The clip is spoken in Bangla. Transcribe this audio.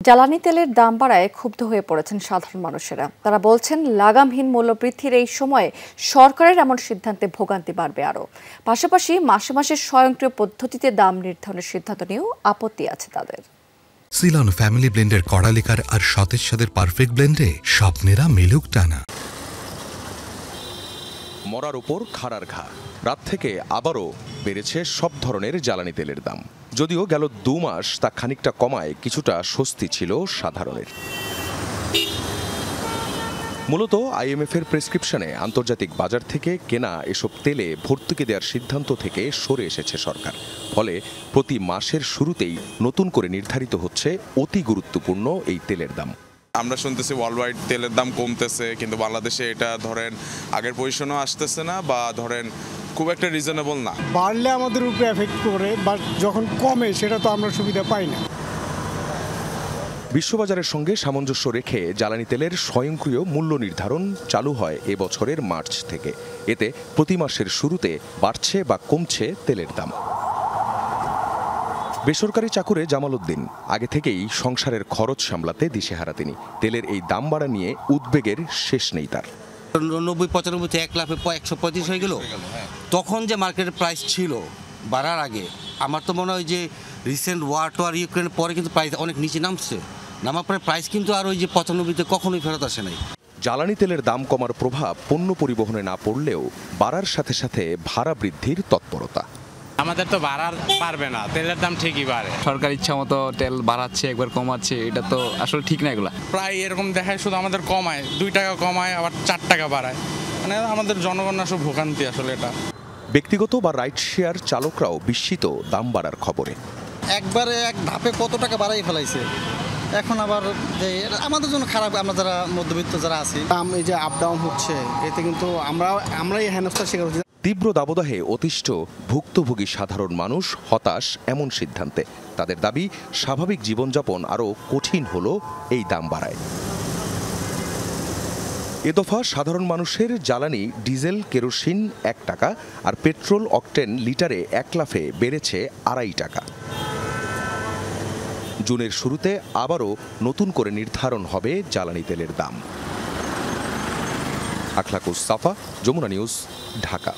জ্বালানি তেলের দাম বাড়ায় ক্ষুব্ধ হয়ে পড়েছেন সাধারণ মানুষেরা। তারা বলছেন, লাগামহীন মূল্যবৃদ্ধির এই সময়ে সরকারের এমন সিদ্ধান্তে ভোগান্তি বাড়বে আরও। পাশাপাশি মাসে মাসে স্বয়ংক্রিয় পদ্ধতিতে দাম নির্ধারণের সিদ্ধান্ত নিয়েও আপত্তি আছে তাদের। সিলন ফ্যামিলি ব্লেন্ডের কড়ালিকার আর সতেজ স্বাদের পারফেক্ট ব্লেন্ডে স্বপ্নেরা মেলুক টানা। মরার উপর খাড়ার ঘা, রাত থেকে আবারও বেড়েছে সব ধরনের জ্বালানি তেলের দাম। যদিও গেল 2 মাস তা খানিকটা কমায় কিছুটা স্বস্তি ছিল সাধারণের। মূলত আইএমএফের প্রেসক্রিপশনে আন্তর্জাতিক বাজার থেকে কেনা এসব তেলে ভর্তুকি দেওয়ার সিদ্ধান্ত থেকে সরে এসেছে সরকার। ফলে প্রতি মাসের শুরুতেই নতুন করে নির্ধারিত হচ্ছে অতি গুরুত্বপূর্ণ এই তেলের দাম। আমরা শুনতেছি ওয়ার্ল্ড ওয়াইড তেলের দাম কমতেছে, কিন্তু বাংলাদেশে এটা ধরেন আগের পজিশনও আসতেছে না, বা ধরেন খুব একটা রিজনেবল না। বাড়লে আমাদের উপরে এফেক্ট করে, বাট যখন কমে সেটা তো আমরা সুবিধা পাই না। বিশ্ববাজারের সঙ্গে সামঞ্জস্য রেখে জ্বালানি তেলের স্বয়ংক্রিয় মূল্য নির্ধারণ চালু হয় এবছরের মার্চ থেকে। এতে প্রতি মাসের শুরুতে বাড়ছে বা কমছে তেলের দাম। বেসরকারি চাকুরে জামাল উদ্দিন আগে থেকেই সংসারের খরচ সামলাতে দিশেহারা তিনি। তেলের এই দাম বাড়া নিয়ে উদ্বেগের শেষ নেই তার। 90-95 থেকে 1 লাখে 135 হয়ে গেল। তখন যে মার্কেটের প্রাইস ছিল বাড়ার আগে, আমার তো মনে হয় যে রিসেন্ট ওয়ার ইউক্রেনের পরে কিন্তু প্রাইস অনেক নিচে নামছে। নামার পরে প্রাইস কিন্তু আর ওই যে 95-তে কখনোই ফেরত আসে নাই। জ্বালানি তেলের দাম কমার প্রভাব পণ্য পরিবহনে না পড়লেও বাড়ার সাথে সাথে ভাড়া বৃদ্ধির তৎপরতা। আমাদের তো বাড়ার পারবে না, তেলের দাম ঠিকই বাড়ে। সরকার ইচ্ছা মতো তেল বাড়াচ্ছে, একবার কমাচ্ছে, এটা তো আসলে ঠিক না। এগুলা প্রায় এরকম দেখায়, শুধু আমাদের কমায় 2 টাকা কমায়, আবার 4 টাকা বাড়ায়। মানে আমাদের জনগণ আসলে ভোগান্তি আসলে এটা। ব্যক্তিগত বা রাইড শেয়ার চালকরাও বিস্মিত দাম বাড়ার খবরে। একবারে এক ধাপে কত টাকা বাড়াই ফেলাইছে, এখন আবার আমাদের জন্য খারাপ। আমরা যারা মধ্যবিত্ত যারা আছি, দাম এই যে আপ ডাউন হচ্ছে, এতে কিন্তু আমরাই হেনস্থার শিকার হচ্ছি। তীব্র দাবদাহে অতিষ্ঠ ভুক্তভোগী সাধারণ মানুষ হতাশ এমন সিদ্ধান্তে। তাদের দাবি, স্বাভাবিক জীবনযাপন আরও কঠিন হলো এই দাম বাড়ায়। এ দফা সাধারণ মানুষের জ্বালানি ডিজেল কেরোসিন 1 টাকা আর পেট্রোল অকটেন লিটারে 1 লাফে বেড়েছে 2.5 টাকা। জুনের শুরুতে আবারও নতুন করে নির্ধারণ হবে জ্বালানি তেলের দাম। আখলাকুস সাফা, যমুনা নিউজ, ঢাকা।